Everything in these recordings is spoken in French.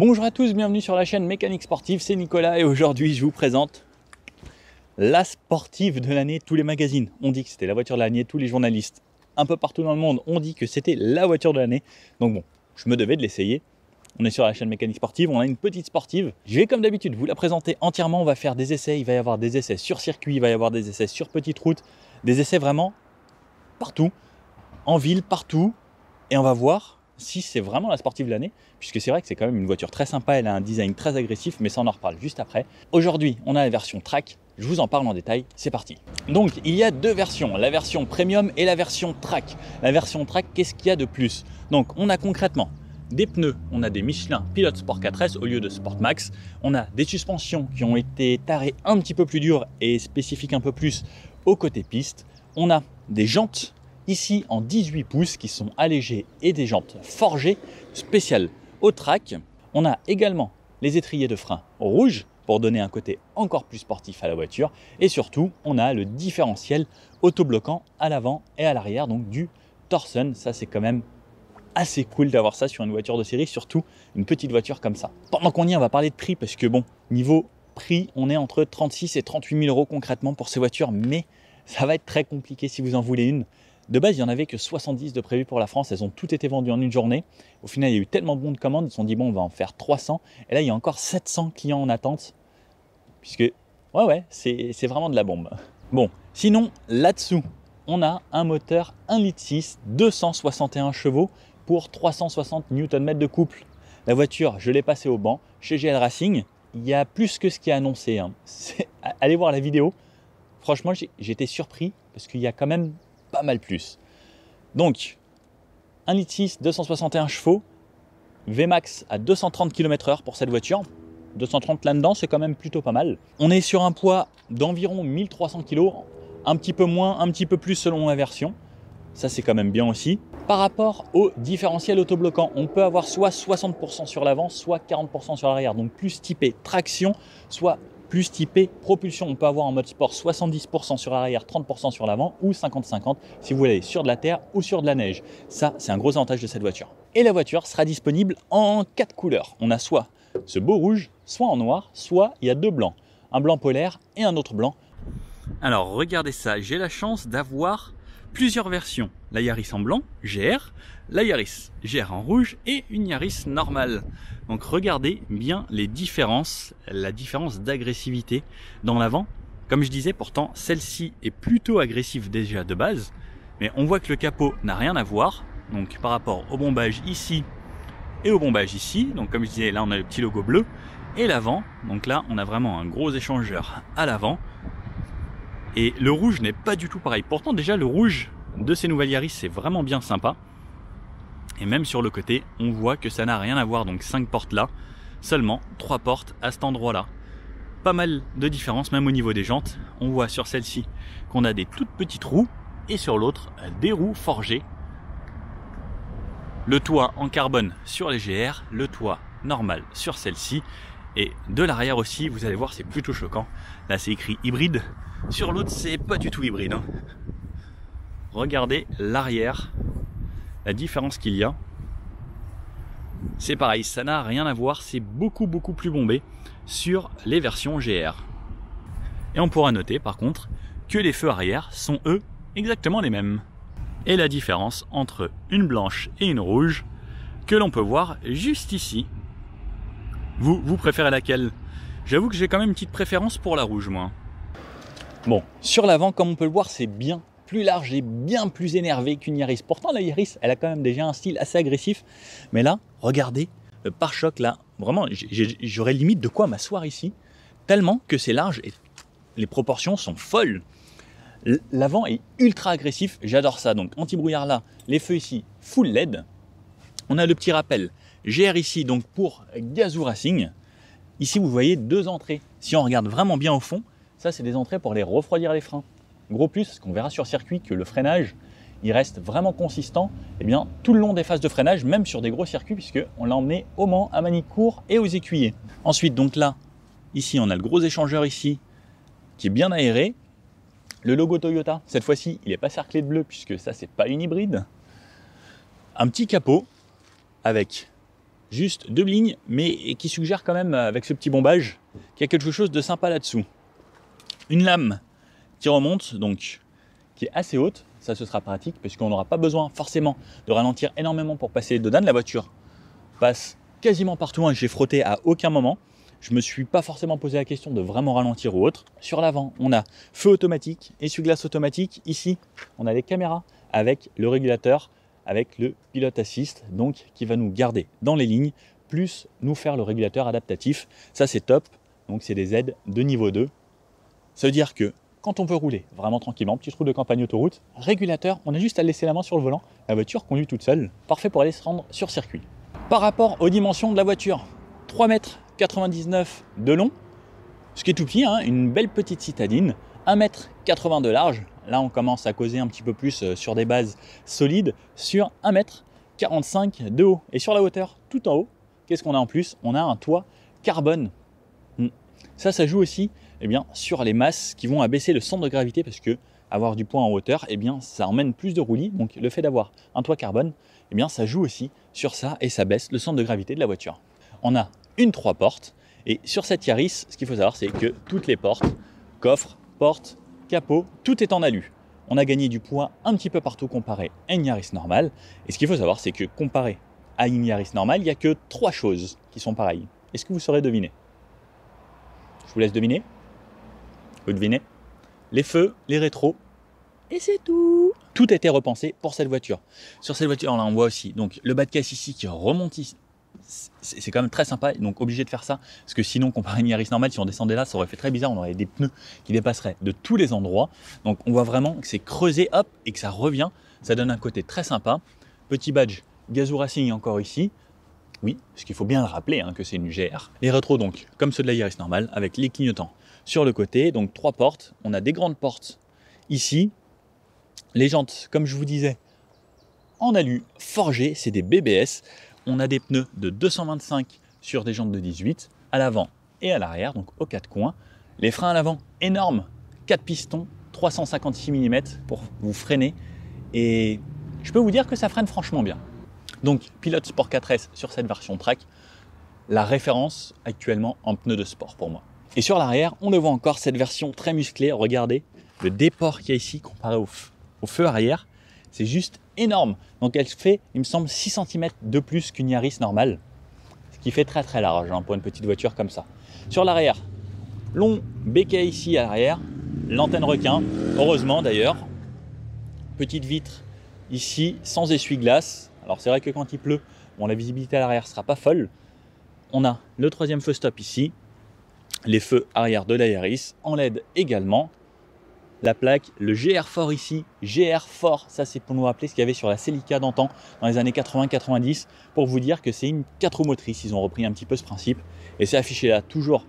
Bonjour à tous, bienvenue sur la chaîne Mécanique Sportive, c'est Nicolas et aujourd'hui je vous présente la sportive de l'année. Tous les magazines ont dit que c'était la voiture de l'année, tous les journalistes un peu partout dans le monde ont dit que c'était la voiture de l'année. Donc bon, je me devais de l'essayer. On est sur la chaîne Mécanique Sportive, on a une petite sportive. Je vais comme d'habitude vous la présenter entièrement, on va faire des essais, il va y avoir des essais sur circuit, il va y avoir des essais sur petite route, des essais vraiment partout, en ville, partout, et on va voir si c'est vraiment la sportive de l'année, puisque c'est vrai que c'est quand même une voiture très sympa, elle a un design très agressif, mais ça on en reparle juste après. Aujourd'hui, on a la version track, je vous en parle en détail, c'est parti. Donc, il y a deux versions, la version premium et la version track. La version track, qu'est-ce qu'il y a de plus? Donc, on a concrètement des pneus, on a des Michelin Pilot Sport 4S au lieu de Sport Max, on a des suspensions qui ont été tarées un petit peu plus dures et spécifiques un peu plus au côté piste, on a des jantes ici en 18 pouces qui sont allégées et des jantes forgées spéciales au track. On a également les étriers de frein rouges pour donner un côté encore plus sportif à la voiture. Et surtout, on a le différentiel autobloquant à l'avant et à l'arrière, donc du Torsen. Ça, c'est quand même assez cool d'avoir ça sur une voiture de série, surtout une petite voiture comme ça. Pendant qu'on y est, on va parler de prix parce que bon, niveau prix, on est entre 36 et 38 000 euros concrètement pour ces voitures, mais ça va être très compliqué si vous en voulez une. De base, il n'y en avait que 70 de prévues pour la France. Elles ont toutes été vendues en une journée. Au final, il y a eu tellement de bons de commande. Ils se sont dit, bon, on va en faire 300. Et là, il y a encore 700 clients en attente. Puisque, ouais, c'est vraiment de la bombe. Bon, sinon, là-dessous, on a un moteur 1,6 litre, 261 chevaux pour 360 Nm de couple. La voiture, je l'ai passée au banc chez GL Racing. Il y a plus que ce qui est annoncé. Allez voir la vidéo. Franchement, j'ai été surpris parce qu'il y a quand même pas mal plus. Donc, 1,6 litre, 261 chevaux, Vmax à 230 km/h pour cette voiture. 230 là-dedans, c'est quand même plutôt pas mal. On est sur un poids d'environ 1300 kg, un petit peu moins, un petit peu plus selon la version. Ça, c'est quand même bien aussi. Par rapport au différentiel autobloquant, on peut avoir soit 60% sur l'avant, soit 40% sur l'arrière. Donc, plus typé traction, soit plus typé propulsion. On peut avoir en mode sport 70% sur l'arrière, 30% sur l'avant ou 50-50 si vous voulez aller sur de la terre ou sur de la neige. Ça, c'est un gros avantage de cette voiture. Et la voiture sera disponible en 4 couleurs. On a soit ce beau rouge, soit en noir, soit il y a deux blancs. Un blanc polaire et un autre blanc. Alors, regardez ça. J'ai la chance d'avoir plusieurs versions. La Yaris en blanc, GR, la Yaris GR en rouge et une Yaris normale. Donc regardez bien les différences, la différence d'agressivité dans l'avant. Comme je disais, pourtant celle-ci est plutôt agressive déjà de base, mais on voit que le capot n'a rien à voir. Donc par rapport au bombage ici et au bombage ici, donc comme je disais, là on a le petit logo bleu et l'avant. Donc là on a vraiment un gros échangeur à l'avant. Et le rouge n'est pas du tout pareil. Pourtant déjà le rouge de ces nouvelles Yaris c'est vraiment bien sympa. Et même sur le côté, on voit que ça n'a rien à voir. Donc 5 portes là, seulement 3 portes à cet endroit-là. Pas mal de différences, même au niveau des jantes. On voit sur celle-ci qu'on a des toutes petites roues et sur l'autre, des roues forgées. Le toit en carbone sur les GR, le toit normal sur celle-ci. Et de l'arrière aussi, vous allez voir, c'est plutôt choquant. Là, c'est écrit hybride. Sur l'autre, c'est pas du tout hybride. Regardez l'arrière. La différence qu'il y a, c'est pareil, ça n'a rien à voir, c'est beaucoup plus bombé sur les versions GR. Et on pourra noter par contre que les feux arrière sont eux exactement les mêmes. Et la différence entre une blanche et une rouge que l'on peut voir juste ici. Vous préférez laquelle? J'avoue que j'ai quand même une petite préférence pour la rouge moi. Bon, sur l'avant comme on peut le voir c'est bien plus large et bien plus énervé qu'une Yaris. Pourtant la Yaris, elle a quand même déjà un style assez agressif. Mais là, regardez, le pare-choc là, vraiment, j'aurais limite de quoi m'asseoir ici. Tellement que c'est large et les proportions sont folles. L'avant est ultra agressif, j'adore ça. Donc anti-brouillard là, les feux ici, full LED. On a le petit rappel GR ici, donc pour Gazoo Racing. Ici, vous voyez deux entrées. Si on regarde vraiment bien au fond, ça c'est des entrées pour les refroidir les freins. Gros plus, parce qu'on verra sur circuit que le freinage, il reste vraiment consistant tout le long des phases de freinage, même sur des gros circuits, puisqu'on l'a emmené au Mans, à Manicourt et aux Écuyers. Ensuite, donc là, ici, on a le gros échangeur ici, qui est bien aéré. Le logo Toyota, cette fois-ci, il n'est pas cerclé de bleu, puisque ça, c'est pas une hybride. Un petit capot avec Juste 2 lignes, mais qui suggère quand même, avec ce petit bombage, qu'il y a quelque chose de sympa là-dessous. Une lame qui remonte, donc qui est assez haute. Ça, ce sera pratique parce qu'on n'aura pas besoin forcément de ralentir énormément pour passer dedans. La voiture passe quasiment partout, hein. J'ai frotté à aucun moment. Je ne me suis pas forcément posé la question de vraiment ralentir ou autre. Sur l'avant, on a feu automatique, essuie-glace automatique. Ici, on a les caméras avec le régulateur, avec le pilote assist, donc qui va nous garder dans les lignes, plus nous faire le régulateur adaptatif. Ça, c'est top. Donc, c'est des aides de niveau 2. Ça veut dire que quand on veut rouler vraiment tranquillement, petite route de campagne autoroute, régulateur, on a juste à laisser la main sur le volant. La voiture conduit toute seule. Parfait pour aller se rendre sur circuit. Par rapport aux dimensions de la voiture, 3,99 m de long, ce qui est tout petit, hein, une belle petite citadine, 1,80 m de large. Là, on commence à causer un petit peu plus sur des bases solides, sur 1,45 m de haut. Et sur la hauteur, tout en haut, qu'est-ce qu'on a en plus? On a un toit carbone. Ça joue aussi sur les masses qui vont abaisser le centre de gravité parce que avoir du poids en hauteur, ça emmène plus de roulis. Donc le fait d'avoir un toit carbone, ça joue aussi sur ça et ça baisse le centre de gravité de la voiture. On a une 3 portes et sur cette Yaris, ce qu'il faut savoir, c'est que toutes les portes, coffre, porte, capot, tout est en alu. On a gagné du poids un petit peu partout comparé à une Yaris normale. Et ce qu'il faut savoir, c'est que comparé à une Yaris normale, il n'y a que 3 choses qui sont pareilles. Est-ce que vous saurez deviner? Je vous laisse deviner. Vous devinez? Les feux, les rétros, et c'est tout. Tout a été repensé pour cette voiture. Sur cette voiture, là, on voit aussi donc, le bas de caisse ici qui remonte ici. C'est quand même très sympa, donc obligé de faire ça, parce que sinon, comparé à une Yaris normale, si on descendait là, ça aurait fait très bizarre, on aurait des pneus qui dépasseraient de tous les endroits. Donc on voit vraiment que c'est creusé, hop, et que ça revient. Ça donne un côté très sympa. Petit badge Gazoo Racing encore ici. Oui, parce qu'il faut bien le rappeler que c'est une GR. Les rétros, donc, comme ceux de la Yaris normale, avec les clignotants sur le côté. Donc 3 portes. On a des grandes portes ici. Les jantes, comme je vous disais, en alu forgé, c'est des BBS. On a des pneus de 225 sur des jantes de 18, à l'avant et à l'arrière, donc aux 4 coins. Les freins à l'avant, énormes, 4 pistons, 356 mm pour vous freiner. Et je peux vous dire que ça freine franchement bien. Donc, Pilote Sport 4S sur cette version track, la référence actuellement en pneus de sport pour moi. Et sur l'arrière, on le voit encore, cette version très musclée. Regardez le déport qu'il y a ici comparé au feu arrière. C'est juste énorme. Donc, elle fait, il me semble, 6 cm de plus qu'une Yaris normale, ce qui fait très très large pour une petite voiture comme ça. Sur l'arrière, long béquet ici à l'arrière, l'antenne requin, heureusement d'ailleurs. Petite vitre ici, sans essuie-glace. Alors c'est vrai que quand il pleut, la visibilité à l'arrière ne sera pas folle. On a le 3e feu stop ici, les feux arrière de la Yaris, en LED également. La plaque, le GR Fort ici, GR Fort, ça c'est pour nous rappeler ce qu'il y avait sur la Celica d'antan dans les années 80-90, pour vous dire que c'est une 4 roues motrices, ils ont repris un petit peu ce principe. Et c'est affiché là, toujours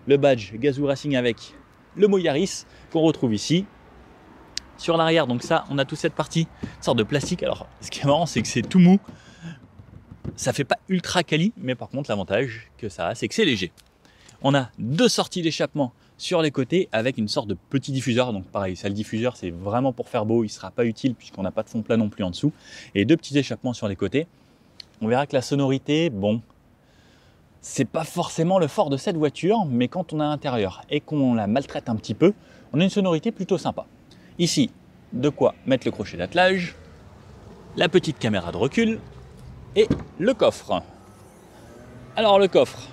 le badge Gazoo Racing avec le mot Yaris qu'on retrouve ici. Sur l'arrière, donc ça, on a toute cette partie, une sorte de plastique. Alors, ce qui est marrant, c'est que c'est tout mou. Ça fait pas ultra quali, mais par contre, l'avantage que ça a, c'est que c'est léger. On a 2 sorties d'échappement sur les côtés avec une sorte de petit diffuseur. Donc pareil, ça, le diffuseur, c'est vraiment pour faire beau. Il ne sera pas utile puisqu'on n'a pas de fond plat non plus en dessous. Et 2 petits échappements sur les côtés. On verra que la sonorité, bon, c'est pas forcément le fort de cette voiture, mais quand on est à l'intérieur et qu'on la maltraite un petit peu, on a une sonorité plutôt sympa. Ici, de quoi mettre le crochet d'attelage, la petite caméra de recul et le coffre. Alors le coffre,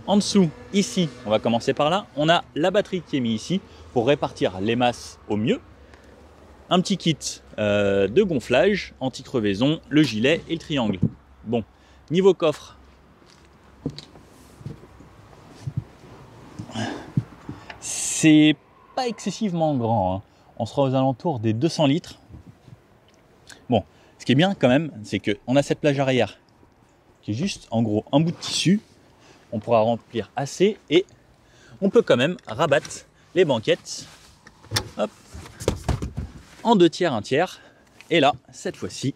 en dessous, ici, on va commencer par là, on a la batterie qui est mise ici pour répartir les masses au mieux. Un petit kit de gonflage, anti-crevaison, le gilet et le triangle. Bon, niveau coffre, c'est pas excessivement grand, on sera aux alentours des 200 litres. Bon, ce qui est bien quand même, c'est qu'on a cette plage arrière qui est juste en gros un bout de tissu. On pourra remplir assez et on peut quand même rabattre les banquettes, hop, en 2 tiers, 1 tiers. Et là, cette fois-ci,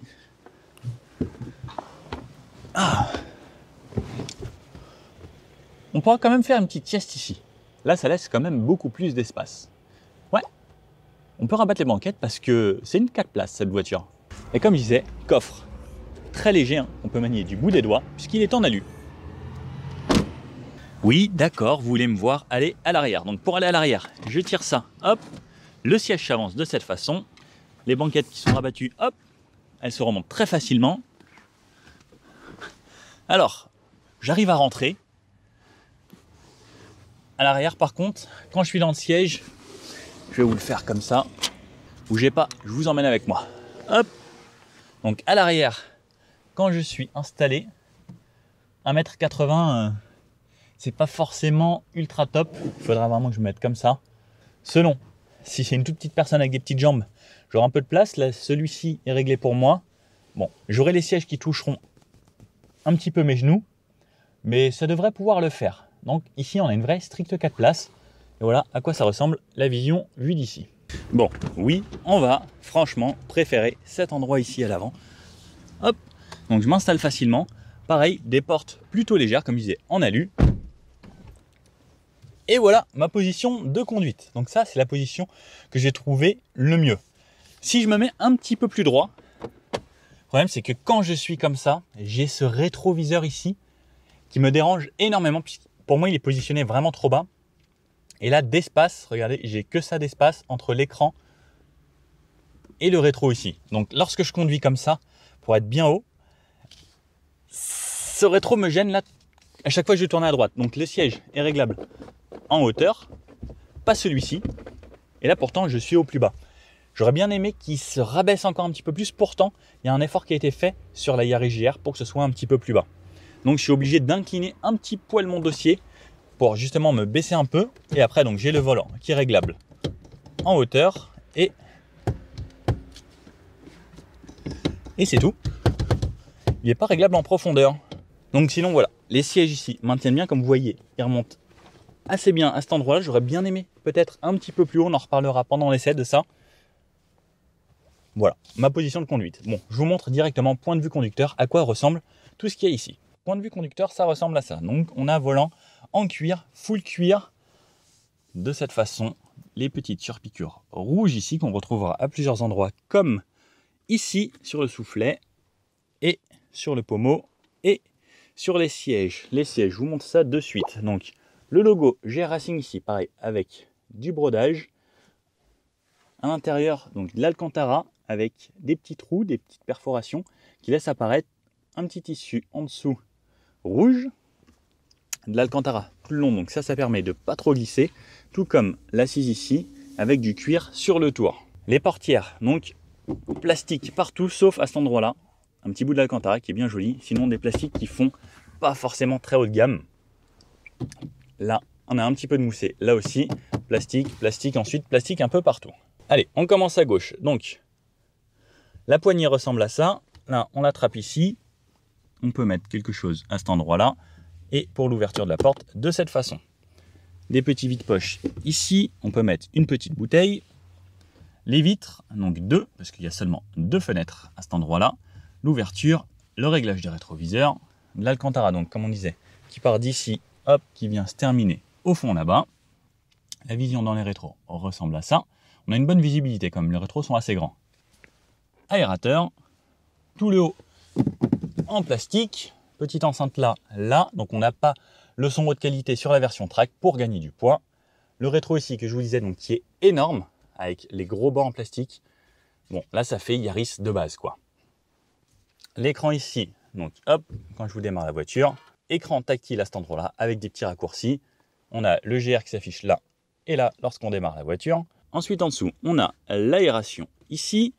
on pourra quand même faire une petite sieste ici. Là, ça laisse quand même beaucoup plus d'espace. Ouais, on peut rabattre les banquettes parce que c'est une 4 places cette voiture. Et comme je disais, coffre très léger, hein. On peut manier du bout des doigts puisqu'il est en alu. Oui, d'accord, vous voulez me voir aller à l'arrière. Donc pour aller à l'arrière, je tire ça, hop, le siège s'avance de cette façon. Les banquettes qui sont rabattues, hop, elles se remontent très facilement. Alors, j'arrive à rentrer. À l'arrière, par contre, quand je suis dans le siège, je vais vous le faire comme ça. Bougez pas, je vous emmène avec moi. Hop. Donc à l'arrière, quand je suis installé, 1,80 m, c'est pas forcément ultra top. Il faudra vraiment que je me mette comme ça. Selon, si c'est une toute petite personne avec des petites jambes, j'aurai un peu de place. Là, celui-ci est réglé pour moi. Bon, j'aurai les sièges qui toucheront un petit peu mes genoux, mais ça devrait pouvoir le faire. Donc ici, on a une vraie stricte 4 places. Et voilà à quoi ça ressemble la vision vue d'ici. Bon, oui, on va franchement préférer cet endroit ici à l'avant. Hop, donc je m'installe facilement. Pareil, des portes plutôt légères, comme je disais, en alu. Et voilà ma position de conduite. Donc ça, c'est la position que j'ai trouvée le mieux. Si je me mets un petit peu plus droit, le problème c'est que quand je suis comme ça, j'ai ce rétroviseur ici qui me dérange énormément, puisque pour moi il est positionné vraiment trop bas. Et là, d'espace, regardez, j'ai que ça d'espace entre l'écran et le rétro ici. Donc lorsque je conduis comme ça, pour être bien haut, ce rétro me gêne là à chaque fois que je tourne à droite. Donc le siège est réglable en hauteur, pas celui-ci. Et là pourtant je suis au plus bas. J'aurais bien aimé qu'il se rabaisse encore un petit peu plus. Pourtant, il y a un effort qui a été fait sur la Yaris JR pour que ce soit un petit peu plus bas. Donc je suis obligé d'incliner un petit poil mon dossier pour justement me baisser un peu. Et après, donc j'ai le volant qui est réglable en hauteur et c'est tout. Il n'est pas réglable en profondeur. Donc sinon voilà, les sièges ici maintiennent bien, comme vous voyez, ils remontent assez bien à cet endroit-là. J'aurais bien aimé peut-être un petit peu plus haut, on en reparlera pendant l'essai de ça. Voilà, ma position de conduite. Bon, je vous montre directement point de vue conducteur à quoi ressemble tout ce qu'il y a ici. Point de vue conducteur, ça ressemble à ça. Donc on a un volant en cuir, full cuir, de cette façon. Les petites surpiqûres rouges ici qu'on retrouvera à plusieurs endroits, comme ici sur le soufflet et sur le pommeau et sur les sièges. Les sièges, je vous montre ça de suite. Donc le logo GR Racing ici, pareil, avec du brodage. À l'intérieur, donc de l'Alcantara avec des petits trous, des petites perforations qui laissent apparaître un petit tissu en dessous rouge. De l'Alcantara plus long, donc ça permet de pas trop glisser, tout comme l'assise ici avec du cuir sur le tour. Les portières, donc plastique partout sauf à cet endroit là, un petit bout de l'Alcantara qui est bien joli, sinon des plastiques qui font pas forcément très haut de gamme. Là on a un petit peu de moussé, là aussi plastique, plastique, ensuite plastique un peu partout. Allez, on commence à gauche. Donc la poignée ressemble à ça, là on l'attrape ici, on peut mettre quelque chose à cet endroit là, et pour l'ouverture de la porte de cette façon. Des petits vide-poches ici, on peut mettre une petite bouteille. Les vitres, donc deux, parce qu'il y a seulement deux fenêtres à cet endroit-là. L'ouverture, le réglage des rétroviseurs, de l'Alcantara, donc comme on disait, qui part d'ici, hop, qui vient se terminer au fond là-bas. La vision dans les rétros ressemble à ça. On a une bonne visibilité, comme les rétros sont assez grands. Aérateur, tout le haut en plastique. Petite enceinte là, donc on n'a pas le son haute qualité sur la version track pour gagner du poids. Le rétro ici que je vous disais, donc qui est énorme, avec les gros bords en plastique. Bon, là ça fait Yaris de base quoi. L'écran ici, donc hop, quand je vous démarre la voiture, écran tactile à cet endroit-là, avec des petits raccourcis. On a le GR qui s'affiche là et là lorsqu'on démarre la voiture. Ensuite en dessous, on a l'aération ici,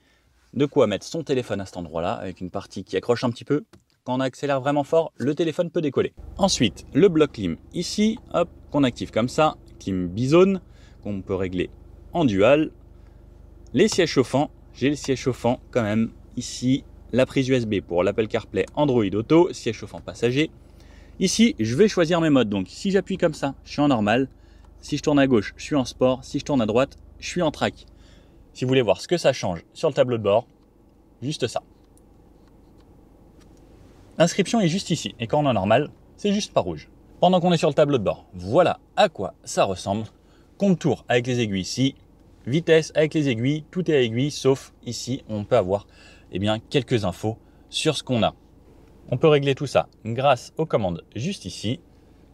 de quoi mettre son téléphone à cet endroit-là, avec une partie qui accroche un petit peu. Quand on accélère vraiment fort, le téléphone peut décoller. Ensuite, le bloc clim ici, hop, qu'on active comme ça, clim bizone, qu'on peut régler en dual. Les sièges chauffants, j'ai le siège chauffant quand même ici, la prise USB pour l'Apple CarPlay Android Auto, siège chauffant passager. Ici, je vais choisir mes modes, donc si j'appuie comme ça, je suis en normal. Si je tourne à gauche, je suis en sport. Si je tourne à droite, je suis en track. Si vous voulez voir ce que ça change sur le tableau de bord, juste ça. L'inscription est juste ici, et quand on est en normal, c'est juste pas rouge. Pendant qu'on est sur le tableau de bord, voilà à quoi ça ressemble. Compte-tour avec les aiguilles ici, vitesse avec les aiguilles, tout est à aiguille, sauf ici, on peut avoir quelques infos sur ce qu'on a. On peut régler tout ça grâce aux commandes juste ici.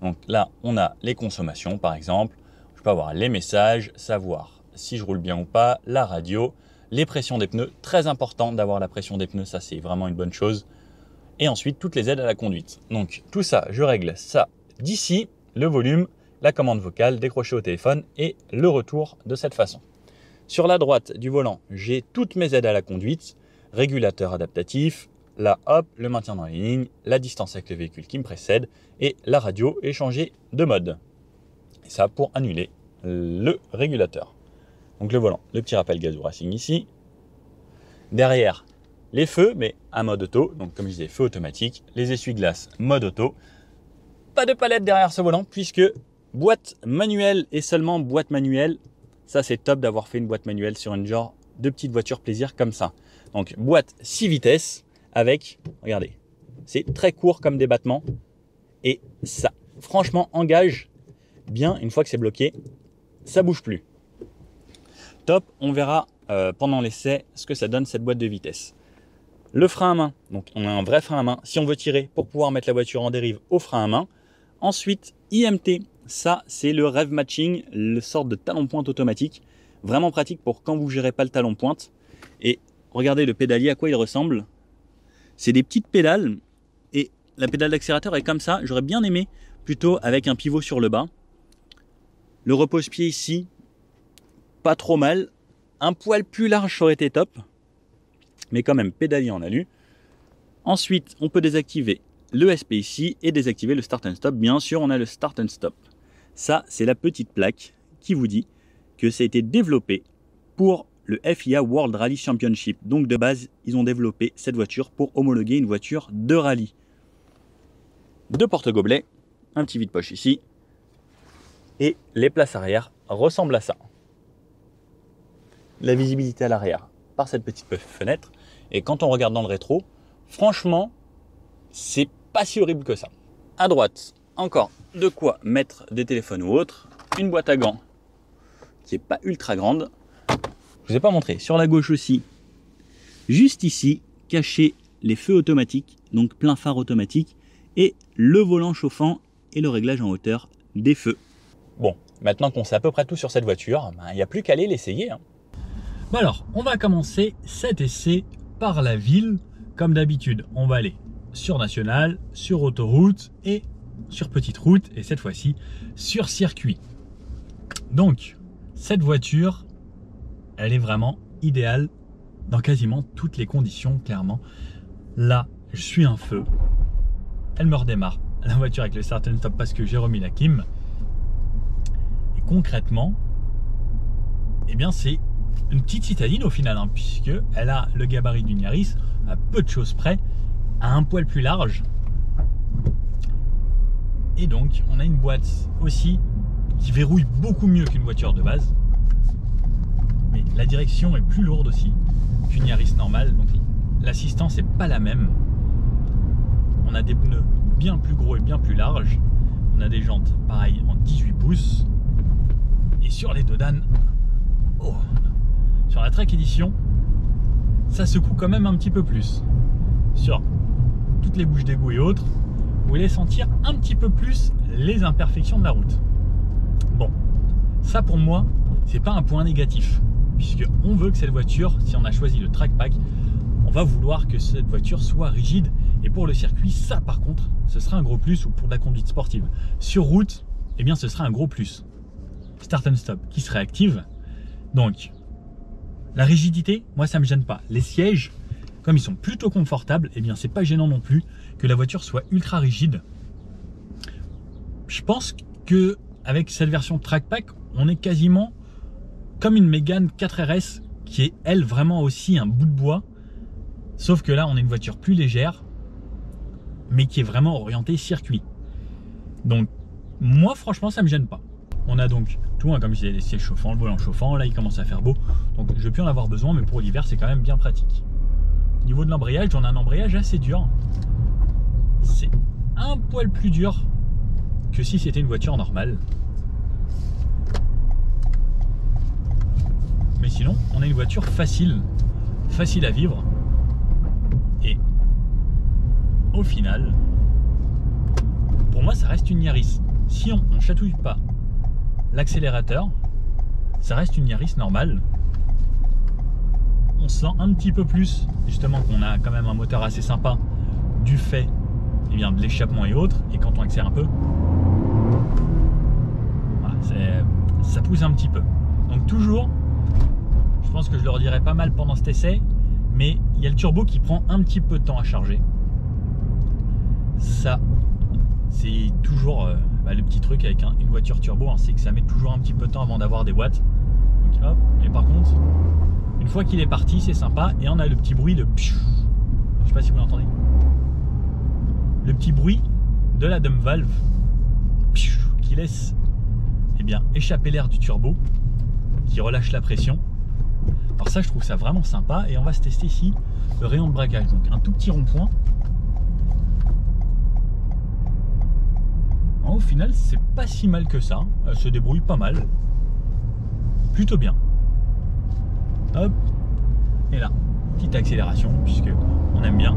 Donc là, on a les consommations par exemple. Je peux avoir les messages, savoir si je roule bien ou pas, la radio, les pressions des pneus. Très important d'avoir la pression des pneus, ça c'est vraiment une bonne chose. Et ensuite, toutes les aides à la conduite. Donc tout ça, je règle ça d'ici, le volume, la commande vocale, décrocher au téléphone et le retour de cette façon. Sur la droite du volant, j'ai toutes mes aides à la conduite, régulateur adaptatif, là hop, le maintien dans les lignes, la distance avec le véhicule qui me précède et la radio et changer de mode. Et ça pour annuler le régulateur. Donc le volant, le petit rappel Gazoo Racing ici. Derrière, les feux, mais à mode auto, donc comme je disais, feu automatique, les essuie-glaces mode auto. Pas de palette derrière ce volant puisque boîte manuelle et seulement boîte manuelle. Ça c'est top d'avoir fait une boîte manuelle sur une genre de petite voiture plaisir comme ça. Donc boîte 6 vitesses avec, regardez, c'est très court comme débattement et ça franchement engage bien une fois que c'est bloqué, ça bouge plus. Top, on verra pendant l'essai ce que ça donne cette boîte de vitesse. Le frein à main, donc on a un vrai frein à main si on veut tirer pour pouvoir mettre la voiture en dérive au frein à main. Ensuite, IMT, ça c'est le rev matching, le sort de talon pointe automatique, vraiment pratique pour quand vous gérez pas le talon pointe. Et regardez le pédalier à quoi il ressemble. C'est des petites pédales et la pédale d'accélérateur est comme ça. J'aurais bien aimé plutôt avec un pivot sur le bas. Le repose-pied ici, pas trop mal. Un poil plus large aurait été top, mais quand même pédalier en alu. Ensuite, on peut désactiver le SP ici et désactiver le Start and Stop. Bien sûr, on a le Start and Stop. Ça, c'est la petite plaque qui vous dit que ça a été développé pour le FIA World Rally Championship. Donc de base, ils ont développé cette voiture pour homologuer une voiture de rallye. Deux porte-gobelets, un petit vide-poche ici, et les places arrière ressemblent à ça. La visibilité à l'arrière par cette petite fenêtre. Et quand on regarde dans le rétro, franchement, c'est pas si horrible que ça. À droite, encore de quoi mettre des téléphones ou autres. Une boîte à gants qui n'est pas ultra grande. Je vous ai pas montré. Sur la gauche aussi, juste ici, caché les feux automatiques, donc plein phare automatique, et le volant chauffant et le réglage en hauteur des feux. Bon, maintenant qu'on sait à peu près tout sur cette voiture, il n'y a plus qu'à aller l'essayer. Bon alors, on va commencer cet essai par la ville. Comme d'habitude, on va aller sur national, sur autoroute et sur petite route, et cette fois-ci sur circuit. Donc, cette voiture, elle est vraiment idéale dans quasiment toutes les conditions, clairement. Là, je suis un feu. Elle me redémarre, la voiture avec le Start and Stop parce que j'ai remis la clim. Et concrètement, eh bien c'est une petite citadine au final, hein, puisque elle a le gabarit d'une Yaris, à peu de choses près, à un poil plus large. Et donc, on a une boîte aussi qui verrouille beaucoup mieux qu'une voiture de base. Mais la direction est plus lourde aussi qu'une Yaris normale, donc l'assistance n'est pas la même. On a des pneus bien plus gros et bien plus larges. On a des jantes pareil en 18 pouces. Et sur les dodanes, oh, sur la Trek Edition, ça secoue quand même un petit peu plus. Sur toutes les bouches d'égout et autres, vous allez sentir un petit peu plus les imperfections de la route. Bon, ça pour moi, c'est pas un point négatif, puisque on veut que cette voiture, si on a choisi le Track Pack, on va vouloir que cette voiture soit rigide. Et pour le circuit, ça par contre, ce sera un gros plus, ou pour de la conduite sportive. Sur route, eh bien ce sera un gros plus. Start and Stop qui se réactive. Donc, la rigidité, moi ça me gêne pas. Les sièges, comme ils sont plutôt confortables, eh bien c'est pas gênant non plus que la voiture soit ultra rigide. Je pense que avec cette version Track Pack, on est quasiment comme une Mégane 4RS qui est elle vraiment aussi un bout de bois. Sauf que là on a une voiture plus légère, mais qui est vraiment orientée circuit. Donc moi franchement ça me gêne pas. On a donc tout, hein, comme je disais, les sièges chauffants, le volant chauffant, là il commence à faire beau. Donc je vais plus en avoir besoin, mais pour l'hiver c'est quand même bien pratique. Au niveau de l'embrayage, on a un embrayage assez dur. C'est un poil plus dur que si c'était une voiture normale. Mais sinon, on a une voiture facile à vivre. Et au final, pour moi, ça reste une Yaris. Si on ne chatouille pas l'accélérateur, ça reste une Yaris normale. On sent un petit peu plus, justement, qu'on a quand même un moteur assez sympa du fait de l'échappement et autres. Et quand on accélère un peu, voilà, ça pousse un petit peu. Donc toujours, je pense que je le redirai pas mal pendant cet essai, mais il y a le turbo qui prend un petit peu de temps à charger. Ça, c'est toujours le petit truc avec une voiture turbo, hein, c'est que ça met toujours un petit peu de temps avant d'avoir des watts. Donc, hop. Et par contre, une fois qu'il est parti, c'est sympa. Et on a le petit bruit de pfiou. Je sais pas si vous l'entendez. Le petit bruit de la dump valve pfiou, qui laisse échapper l'air du turbo, qui relâche la pression. Alors ça, je trouve ça vraiment sympa. Et on va se tester ici le rayon de braquage. Donc un tout petit rond-point. Au final, c'est pas si mal que ça. Elle se débrouille pas mal. Plutôt bien. Hop. Et là, petite accélération, puisque on aime bien.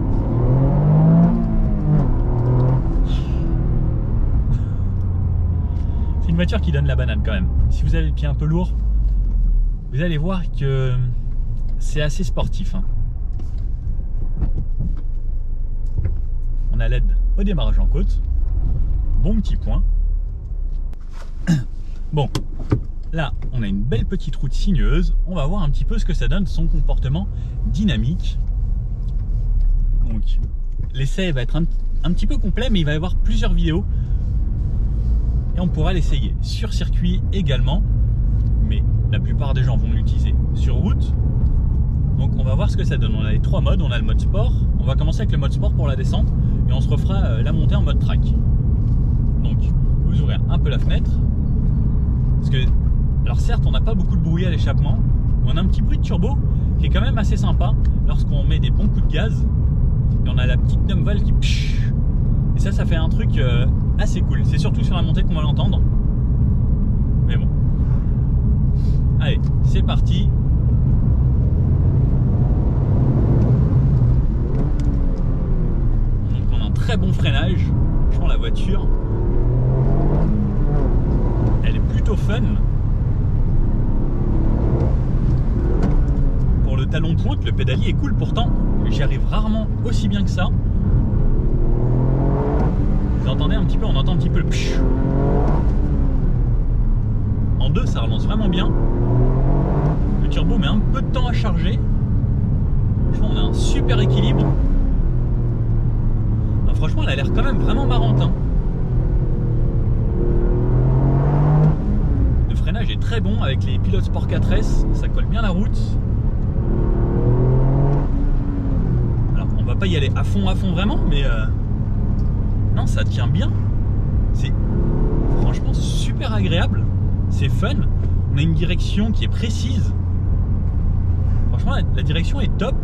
C'est une voiture qui donne la banane quand même. Si vous avez le pied un peu lourd, vous allez voir que c'est assez sportif, hein. On a l'aide au démarrage en côte. Bon petit point. Bon, là on a une belle petite route sinueuse. On va voir un petit peu ce que ça donne, son comportement dynamique. Donc l'essai va être un petit peu complet, mais il va y avoir plusieurs vidéos et on pourra l'essayer sur circuit également, mais la plupart des gens vont l'utiliser sur route. Donc on va voir ce que ça donne. On a les trois modes. On a le mode sport. On va commencer avec le mode sport pour la descente et on se refera la montée en mode track. Donc, vous ouvrez un peu la fenêtre. Parce que, alors certes, on n'a pas beaucoup de bruit à l'échappement, mais on a un petit bruit de turbo qui est quand même assez sympa lorsqu'on met des bons coups de gaz. Et on a la petite dump valve qui pshh. Et ça fait un truc assez cool. C'est surtout sur la montée qu'on va l'entendre. Mais bon. Allez, c'est parti. Donc on a un très bon freinage. Franchement, la voiture, elle est plutôt fun. Pour le talon de pointe, le pédalier est cool. Pourtant, j'y arrive rarement aussi bien que ça. Vous entendez un petit peu, on entend un petit peu le pshh. En deux, ça relance vraiment bien. Le turbo met un peu de temps à charger. On a un super équilibre. Non, franchement, elle a l'air quand même vraiment marrante, hein. Le freinage est très bon avec les pilotes Sport 4S, ça colle bien la route. Alors, on va pas y aller à fond vraiment, mais non, ça tient bien. C'est franchement super agréable. C'est fun. On a une direction qui est précise. Franchement, la direction est top.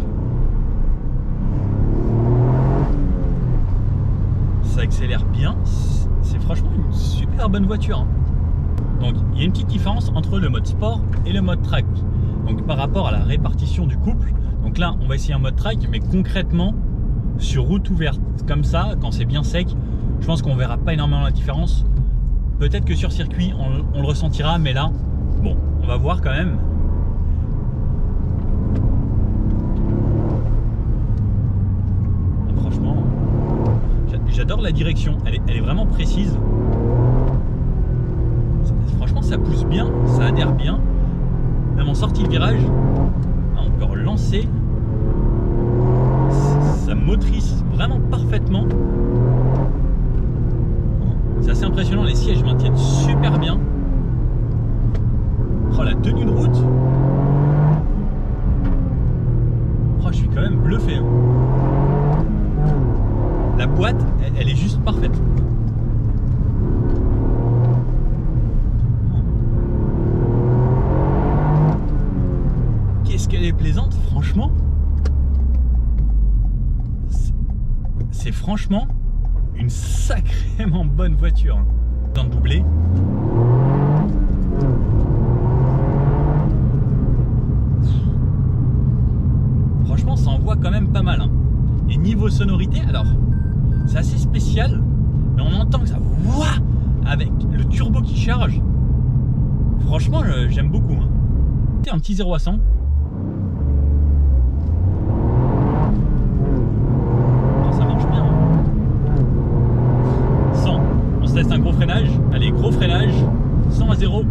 Ça accélère bien. C'est franchement une super bonne voiture, hein. Donc il y a une petite différence entre le mode sport et le mode track. Donc par rapport à la répartition du couple. Donc là, on va essayer un mode track, mais concrètement, sur route ouverte comme ça, quand c'est bien sec, je pense qu'on verra pas énormément la différence. Peut-être que sur circuit, on le ressentira, mais là, bon, on va voir quand même. Franchement, j'adore la direction, elle est vraiment précise. Franchement, ça pousse bien, ça adhère bien. Même en sortie de virage, on peut relancer. Ça motrice vraiment parfaitement. C'est assez impressionnant, les sièges maintiennent super bien. Oh, la tenue de route. Oh, je suis quand même bluffé, hein. La boîte, elle est juste parfaite. Qu'est-ce qu'elle est plaisante, franchement. C'est franchement une sacrément bonne voiture. Dans le doublé. Franchement, ça envoie quand même pas mal, hein. Et niveau sonorité, alors, spécial, mais on entend que ça ouah, avec le turbo qui charge. Franchement, j'aime beaucoup. Hein. C'est un petit 0 à 100. Ça marche bien. Hein. 100. On se teste un gros freinage. Allez, gros freinage. 100 à 0.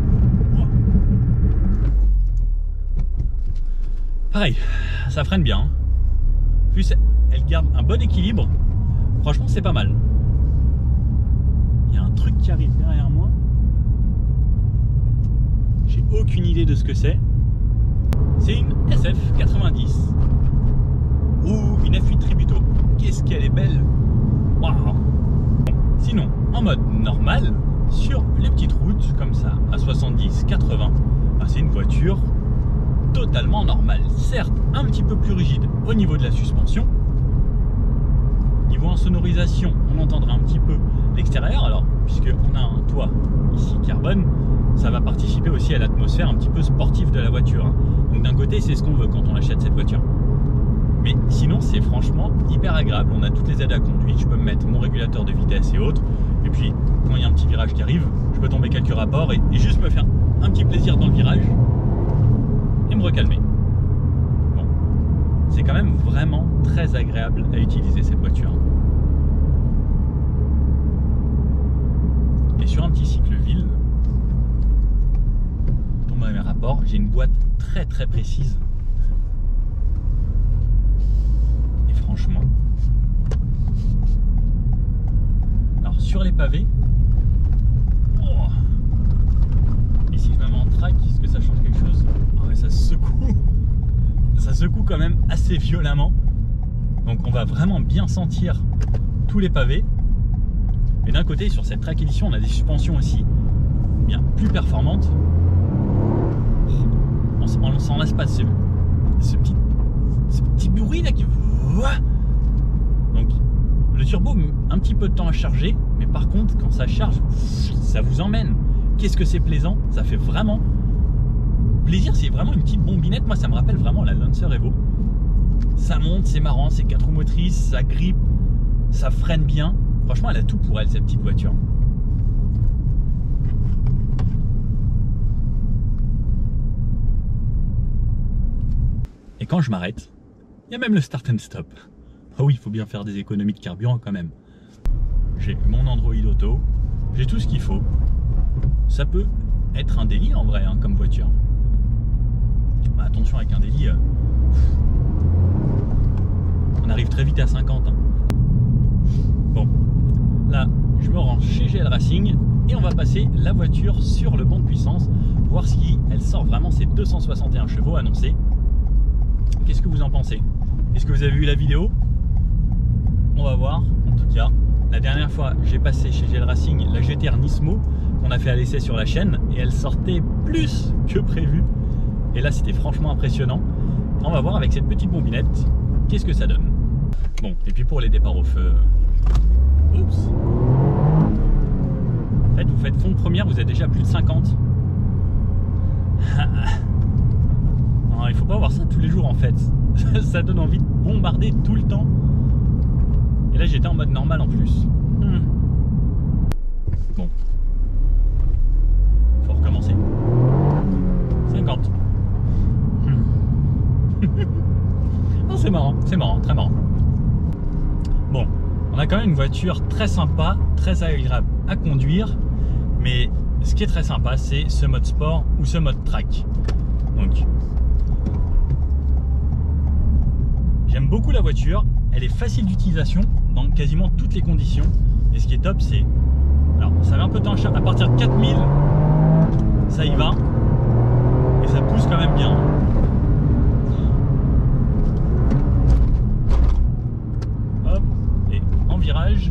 Pareil, ça freine bien. Plus elle garde un bon équilibre. Franchement, c'est pas mal. Il y a un truc qui arrive derrière moi. J'ai aucune idée de ce que c'est. C'est une SF90 ou une F8 Tributo. Qu'est-ce qu'elle est belle! Waouh! Sinon, en mode normal, sur les petites routes comme ça, à 70-80, c'est une voiture totalement normale. Certes, un petit peu plus rigide au niveau de la suspension. Niveau insonorisation, on entendra un petit peu l'extérieur. Alors, puisqu'on a un toit ici carbone, ça va participer aussi à l'atmosphère un petit peu sportive de la voiture. Donc d'un côté, c'est ce qu'on veut quand on achète cette voiture. Mais sinon, c'est franchement hyper agréable. On a toutes les aides à conduite. Je peux me mettre mon régulateur de vitesse et autres. Et puis, quand il y a un petit virage qui arrive, je peux tomber quelques rapports et juste me faire un petit plaisir dans le virage et me recalmer. Bon, c'est quand même vraiment très agréable à utiliser cette voiture. Et sur un petit cycle ville, dans mes rapports, j'ai une boîte très très précise. Et franchement, alors sur les pavés, oh, et si je me mets en track, est-ce que ça change quelque chose? Oh, ouais, ça secoue quand même assez violemment. Donc on va vraiment bien sentir tous les pavés. Et d'un côté, sur cette track édition, on a des suspensions aussi bien plus performantes. On ne s'en lasse pas de ce petit bruit là qui... Donc le turbo met un petit peu de temps à charger, mais par contre quand ça charge, ça vous emmène. Qu'est-ce que c'est plaisant, ça fait vraiment plaisir, c'est vraiment une petite bombinette. Moi ça me rappelle vraiment la Lancer Evo. Ça monte, c'est marrant, c'est 4 roues motrices, ça grippe, ça freine bien. Franchement elle a tout pour elle cette petite voiture. Et quand je m'arrête, il y a même le start and stop. Ah oui, il faut bien faire des économies de carburant quand même. J'ai mon Android Auto, j'ai tout ce qu'il faut. Ça peut être un délit en vrai, hein, comme voiture. Bah, attention avec un délit, on arrive très vite à 50. Hein. Bon, là, je me rends chez GL Racing et on va passer la voiture sur le banc de puissance, voir si elle sort vraiment ses 261 chevaux annoncés. Qu'est-ce que vous en pensez? Est-ce que vous avez vu la vidéo? On va voir. En tout cas, la dernière fois, j'ai passé chez GL Racing la GTR Nismo qu'on a fait à l'essai sur la chaîne et elle sortait plus que prévu. Et là, c'était franchement impressionnant. On va voir avec cette petite bombinette qu'est-ce que ça donne. Bon, et puis pour les départs au feu, oups. En fait, vous faites fond de première, vous êtes déjà à plus de 50. Non, il faut pas voir ça tous les jours en fait. Ça donne envie de bombarder tout le temps. Et là j'étais en mode normal en plus. Bon. Faut recommencer. 50. Non, c'est marrant, très marrant. Bon, on a quand même une voiture très sympa, très agréable à conduire. Mais ce qui est très sympa, c'est ce mode sport ou ce mode track. Donc, j'aime beaucoup la voiture, elle est facile d'utilisation dans quasiment toutes les conditions. Et ce qui est top, c'est... Alors, ça met un peu de temps à partir de 4000, ça y va. Et ça pousse quand même bien. Hop, et en virage,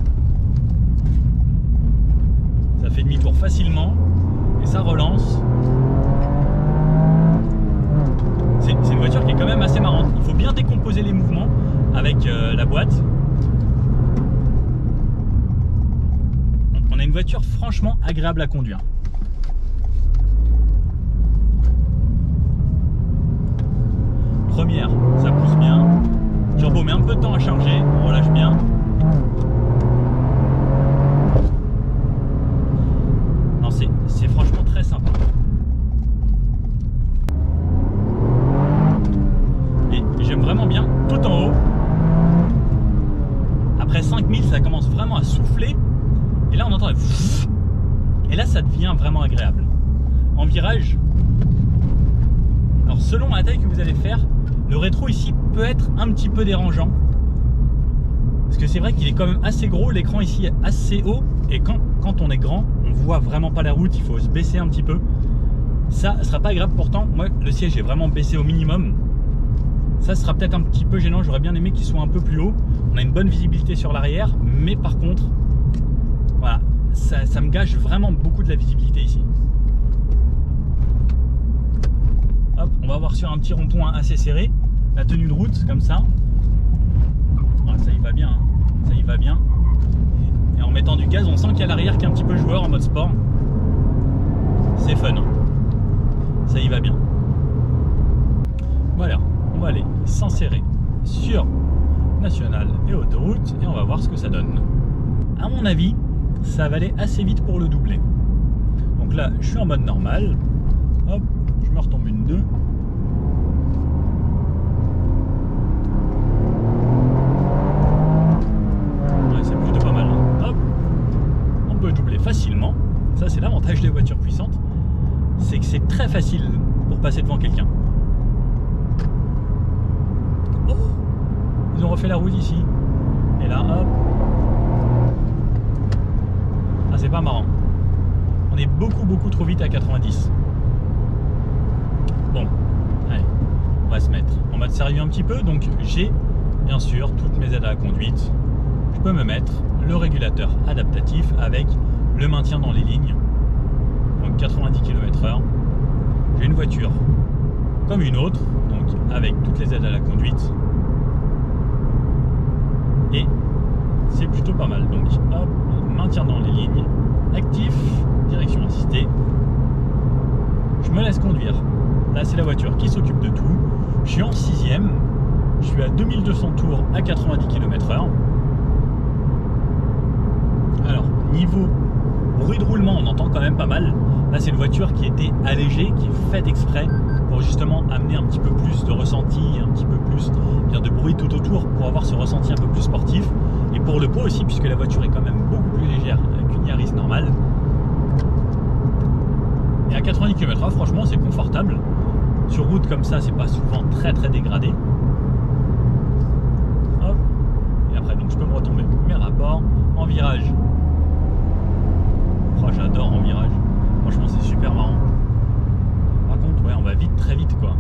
ça fait demi-tour facilement. Et ça relance. C'est une voiture qui est quand même assez marrante. Il faut bien décomposer les mouvements avec la boîte. On a une voiture franchement agréable à conduire. Première, ça pousse bien. Turbo met un peu de temps à charger, on relâche bien. très sympa. Et j'aime vraiment bien tout en haut. Après 5000, ça commence vraiment à souffler. Et là, on entend... Et là, ça devient vraiment agréable. En virage, alors selon la taille que vous allez faire, le rétro ici peut être un petit peu dérangeant. Parce que c'est vrai qu'il est quand même assez gros, l'écran ici est assez haut. Et quand on est grand, on voit vraiment pas la route, il faut se baisser un petit peu. Ça ne sera pas agréable pourtant. Moi, le siège est vraiment baissé au minimum. Ça sera peut-être un petit peu gênant, j'aurais bien aimé qu'il soit un peu plus haut. On a une bonne visibilité sur l'arrière, mais par contre, voilà, ça me gâche vraiment beaucoup de la visibilité ici. Hop, on va voir sur un petit rond-point assez serré, la tenue de route, comme ça. Ah, ça y va bien, hein. Ça y va bien. Et en mettant du gaz, on sent qu'il y a l'arrière qui est un petit peu joueur en mode sport. C'est fun, hein. Ça y va bien. Voilà, on va aller s'insérer sur nationale et autoroute et on va voir ce que ça donne. À mon avis, ça va aller assez vite pour le doubler. Donc là, je suis en mode normal. Hop, je me retombe une 2. Ouais, c'est plutôt pas mal. Hop, on peut doubler facilement. Ça, c'est l'avantage des voitures puissantes. C'est que c'est très facile pour passer devant quelqu'un. Oh, ils ont refait la route ici. Et là, hop. Ah, c'est pas marrant. On est beaucoup trop vite à 90. Bon, allez, on va se mettre en mode sérieux un petit peu. Donc j'ai bien sûr toutes mes aides à la conduite. Je peux me mettre le régulateur adaptatif avec le maintien dans les lignes. Donc 90 km/h. J'ai une voiture comme une autre, donc avec toutes les aides à la conduite. Et c'est plutôt pas mal. Donc hop, maintien dans les lignes, actif, direction assistée. Je me laisse conduire. Là, c'est la voiture qui s'occupe de tout. Je suis en 6ème. Je suis à 2200 tours à 90 km/h. Alors, niveau bruit de roulement, on entend quand même pas mal. Là, c'est une voiture qui était allégée, qui est faite exprès pour justement amener un petit peu plus de ressenti, un petit peu plus de bruit tout autour pour avoir ce ressenti un peu plus sportif. Et pour le poids aussi, puisque la voiture est quand même beaucoup plus légère qu'une Yaris normale. Et à 90 km/h, franchement, c'est confortable. Sur route comme ça, c'est pas souvent très dégradé. Hop. Et après, donc, je peux me retomber mes rapports en virage. Oh, j'adore en virage. Franchement, c'est super marrant. Par contre, ouais, on va vite, très vite, quoi.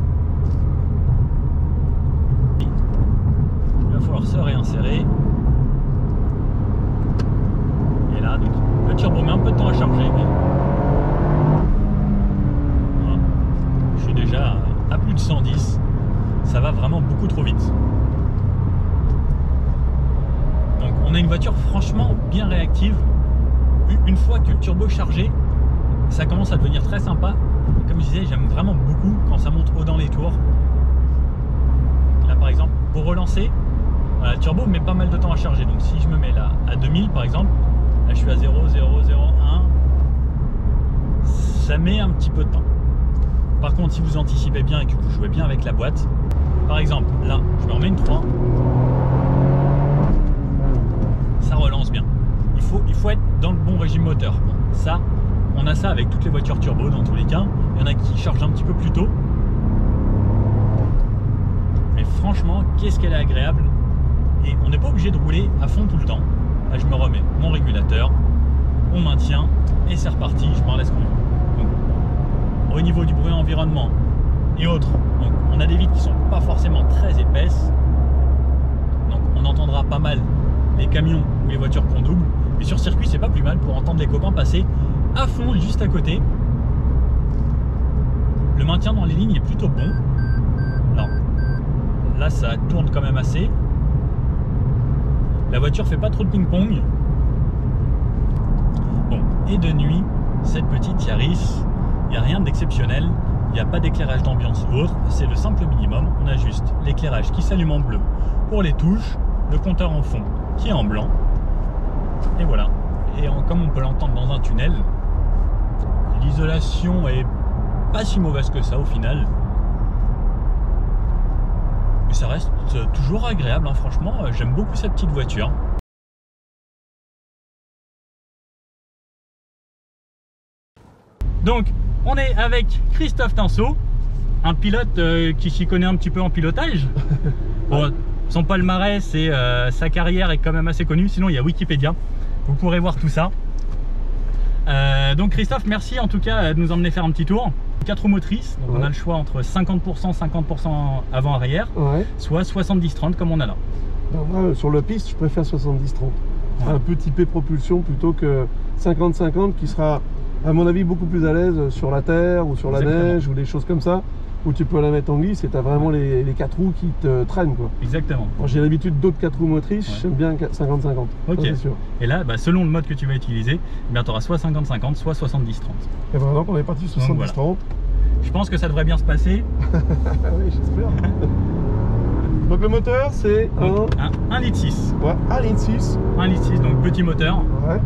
Il va falloir se réinsérer. Et là, donc, le turbo met un peu de temps à charger, mais... Voilà. Je suis déjà à plus de 110. Ça va vraiment beaucoup trop vite. Donc, on a une voiture franchement bien réactive. Une fois que le turbo est chargé, ça commence à devenir très sympa. Comme je disais, j'aime vraiment beaucoup quand ça monte haut dans les tours. Là par exemple, pour relancer, voilà, le turbo met pas mal de temps à charger. Donc si je me mets là à 2000 par exemple, là je suis à 0,001, ça met un petit peu de temps. Par contre, si vous anticipez bien et que vous jouez bien avec la boîte, par exemple, là, je me remets une 3, ça relance bien. Il faut être dans le bon régime moteur. Bon, ça, on a ça avec toutes les voitures turbo dans tous les cas. Il y en a qui chargent un petit peu plus tôt. Mais franchement, qu'est-ce qu'elle est agréable. Et on n'est pas obligé de rouler à fond tout le temps. Là, je me remets mon régulateur, on maintient et c'est reparti, je m'en laisse conduire. Donc, au niveau du bruit environnement et autres, donc, on a des vitres qui sont pas forcément très épaisses. Donc on entendra pas mal les camions ou les voitures qu'on double. Et sur circuit, c'est pas plus mal pour entendre les copains passer à fond juste à côté. Le maintien dans les lignes est plutôt bon. Alors là, ça tourne quand même assez. La voiture fait pas trop de ping-pong. Bon, et de nuit, cette petite Yaris, il n'y a rien d'exceptionnel. Il n'y a pas d'éclairage d'ambiance ou autre. C'est le simple minimum. On a juste l'éclairage qui s'allume en bleu pour les touches, le compteur en fond qui est en blanc. Et voilà. Et comme on peut l'entendre dans un tunnel, l'isolation est pas si mauvaise que ça au final. Mais ça reste toujours agréable, hein, franchement, j'aime beaucoup cette petite voiture. Donc, on est avec Christophe Tinceau, un pilote qui s'y connaît un petit peu en pilotage. Bon, son palmarès et sa carrière est quand même assez connue, sinon il y a Wikipédia, vous pourrez voir tout ça. Donc Christophe, merci en tout cas de nous emmener faire un petit tour. 4 roues motrices, donc on a le choix entre 50% avant-arrière, soit 70-30 comme on a là. Alors moi, sur la piste, je préfère 70-30. Un peu typé propulsion plutôt que 50-50 qui sera, à mon avis, beaucoup plus à l'aise sur la terre ou sur la neige ou des choses comme ça, où tu peux la mettre en glisse et tu as vraiment les 4 roues qui te traînent, quoi. Exactement. J'ai l'habitude d'autres 4 roues motrices, j'aime bien 50-50. Ok. C'est sûr. Et là, bah, selon le mode que tu vas utiliser, tu auras soit 50-50, soit 70-30. Et voilà, donc on est parti 70-30. Voilà. Je pense que ça devrait bien se passer. Oui, j'espère. Donc le moteur, c'est un litre 6. Ouais, 1 litre 6. 1 litre 6, donc petit moteur. Ouais.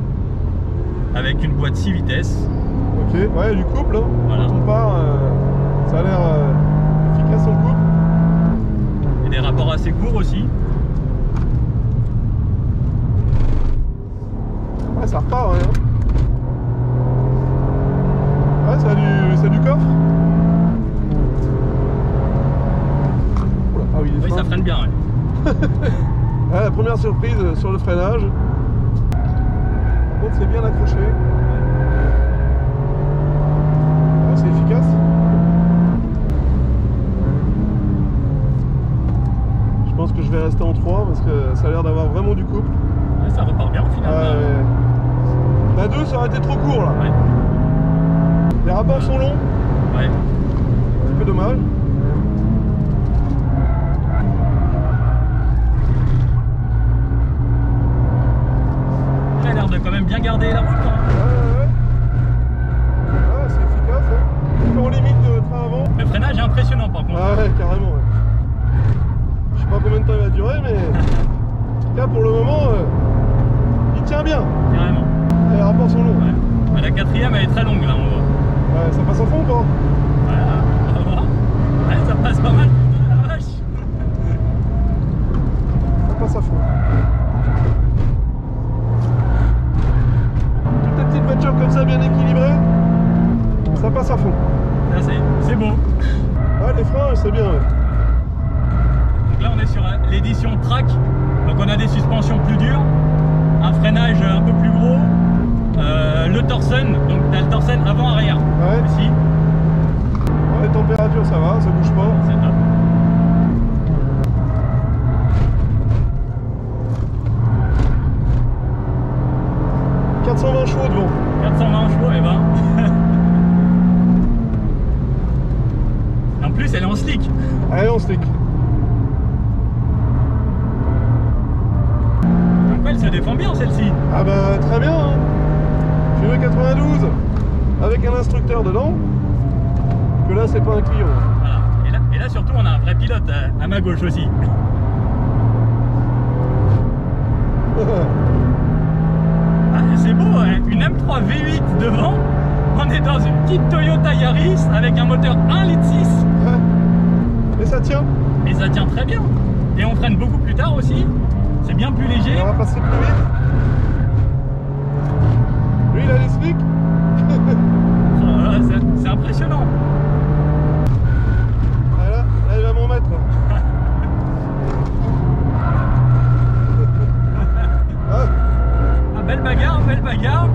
Avec une boîte 6 vitesses. Ok, ouais, du couple. Hein. Voilà. Quand on part, ça a l'air efficace en couple. Et des rapports assez courts aussi. Ouais, ça repart, ouais. Ouais, ça a du coffre. Ah oui, ça freine bien, ouais. Ouais, la première surprise sur le freinage. Par contre, c'est bien accroché. Ouais, c'est efficace. Je pense que je vais rester en 3 parce que ça a l'air d'avoir vraiment du couple. Ouais, ça repart bien au final. La 2, ça aurait été trop court là. Ouais. Les rapports sont longs. Ouais. Un petit peu dommage. Il a l'air de quand même bien garder la route. Hein. Ouais, c'est efficace. Hein. Un peu en limite de train avant. Le freinage est impressionnant par contre. Ah ouais, carrément. Ouais. Je sais pas combien de temps il va durer, mais en tout cas pour le moment, il tient bien. Carrément. Les rapports sont longs. Ouais. Bah, la 4ème elle est très longue là, on voit. Ouais, ça passe en fond ou pas? Voilà, on va voir. Ouais, ça passe pas mal. La vache. Ça passe à fond. Toutes les petites voitures comme ça bien équilibrées, ça passe à fond. Là c'est beau. Ouais, les freins c'est bien. Ouais. Donc là on est sur l'édition track. Donc on a des suspensions plus dures, un freinage un peu plus gros. Le Torsen, donc tu as le Torsen avant-arrière. Ouais. Ici. Ouais, les températures ça va, ça bouge pas. C'est top. « 420 chevaux devant. 420 chevaux, et ben. En plus, elle est en slick. Allez, on stick. Donc elle se défend bien celle-ci. Ah bah très bien. Hein. Je suis le 92 avec un instructeur dedans. Que là, c'est pas un client. Voilà. Et là surtout, on a un vrai pilote à ma gauche aussi. Ah, c'est beau, hein. Une M3 V8 devant. On est dans une petite Toyota Yaris avec un moteur 1 litre 6. Ouais. Et ça tient. Et ça tient très bien. Et on freine beaucoup plus tard aussi. C'est bien plus léger. On va passer plus vite. Lui, il a les slicks. C'est impressionnant. Voilà, là, il va m'en mettre. Ah. Ah, belle bagarre, belle bagarre.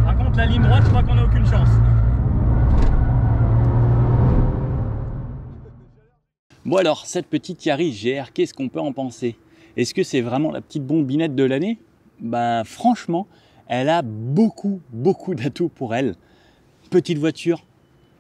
Par contre, la ligne droite, je crois qu'on n'a aucune chance. Bon alors, cette petite Yaris GR, qu'est-ce qu'on peut en penser? Est-ce que c'est vraiment la petite bombinette de l'année? Ben franchement, elle a beaucoup d'atouts pour elle. Petite voiture,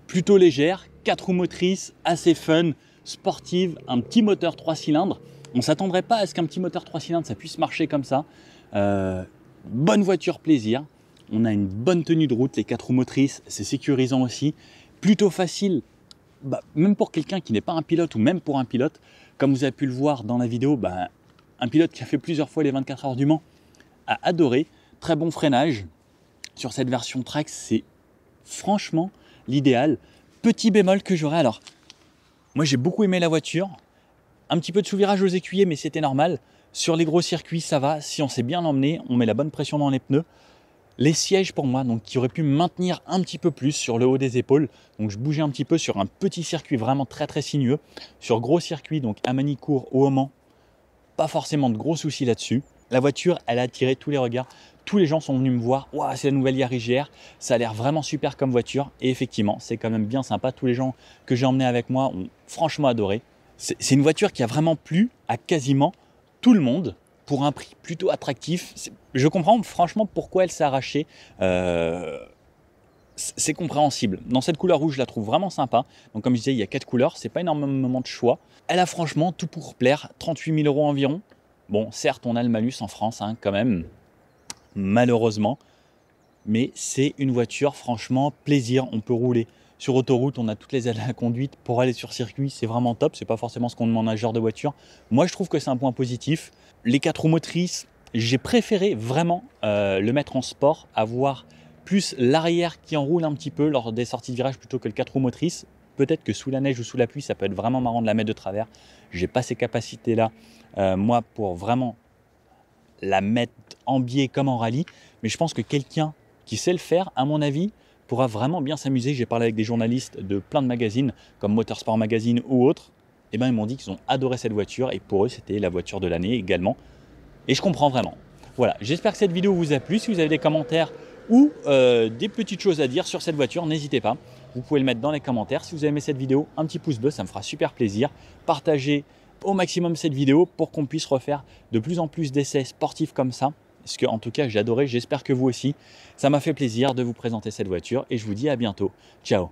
plutôt légère, 4 roues motrices, assez fun, sportive, un petit moteur 3 cylindres. On ne s'attendrait pas à ce qu'un petit moteur 3 cylindres, ça puisse marcher comme ça. Bonne voiture plaisir. On a une bonne tenue de route, les 4 roues motrices, c'est sécurisant aussi. Plutôt facile, même pour quelqu'un qui n'est pas un pilote ou même pour un pilote. Comme vous avez pu le voir dans la vidéo, un pilote qui a fait plusieurs fois les 24 heures du Mans, a adoré. Très bon freinage. Sur cette version Trax, c'est franchement l'idéal. Petit bémol que j'aurais, alors, moi j'ai beaucoup aimé la voiture. Un petit peu de sous-virage aux écuyers, mais c'était normal. Sur les gros circuits, ça va. Si on s'est bien emmené, on met la bonne pression dans les pneus. Les sièges pour moi, donc qui auraient pu maintenir un petit peu plus sur le haut des épaules. Donc je bougeais un petit peu sur un petit circuit vraiment très très sinueux. Sur gros circuit, donc à Manicourt ou au Mans, pas forcément de gros soucis là-dessus. La voiture, elle a attiré tous les regards. Tous les gens sont venus me voir. Waouh, c'est la nouvelle Yaris GR. Ça a l'air vraiment super comme voiture. Et effectivement, c'est quand même bien sympa. Tous les gens que j'ai emmenés avec moi ont franchement adoré. C'est une voiture qui a vraiment plu à quasiment tout le monde pour un prix plutôt attractif. Je comprends franchement pourquoi elle s'est arrachée. C'est compréhensible. Dans cette couleur rouge, je la trouve vraiment sympa. Donc comme je disais, il y a 4 couleurs. C'est pas énormément de choix. Elle a franchement tout pour plaire. 38 000 € environ. Bon, certes, on a le malus en France hein, quand même. Malheureusement. Mais c'est une voiture, franchement, plaisir. On peut rouler sur autoroute, on a toutes les aides à la conduite. Pour aller sur circuit, c'est vraiment top. C'est pas forcément ce qu'on demande à un genre de voiture. Moi, je trouve que c'est un point positif. Les 4 roues motrices, j'ai préféré vraiment le mettre en sport, avoir plus l'arrière qui enroule un petit peu lors des sorties de virage plutôt que le 4 roues motrices. Peut-être que sous la neige ou sous la pluie, ça peut être vraiment marrant de la mettre de travers. J'ai pas ces capacités-là, moi, pour vraiment la mettre en biais comme en rallye. Mais je pense que quelqu'un qui sait le faire, à mon avis, pourra vraiment bien s'amuser. J'ai parlé avec des journalistes de plein de magazines, comme Motorsport Magazine ou autres. Et ben, ils m'ont dit qu'ils ont adoré cette voiture et pour eux, c'était la voiture de l'année également. Et je comprends vraiment. Voilà, j'espère que cette vidéo vous a plu. Si vous avez des commentaires ou des petites choses à dire sur cette voiture, n'hésitez pas. Vous pouvez le mettre dans les commentaires. Si vous avez aimé cette vidéo, un petit pouce bleu, ça me fera super plaisir. Partagez au maximum cette vidéo pour qu'on puisse refaire de plus en plus d'essais sportifs comme ça. Parce que, en tout cas, j'ai adoré. J'espère que vous aussi. Ça m'a fait plaisir de vous présenter cette voiture et je vous dis à bientôt. Ciao!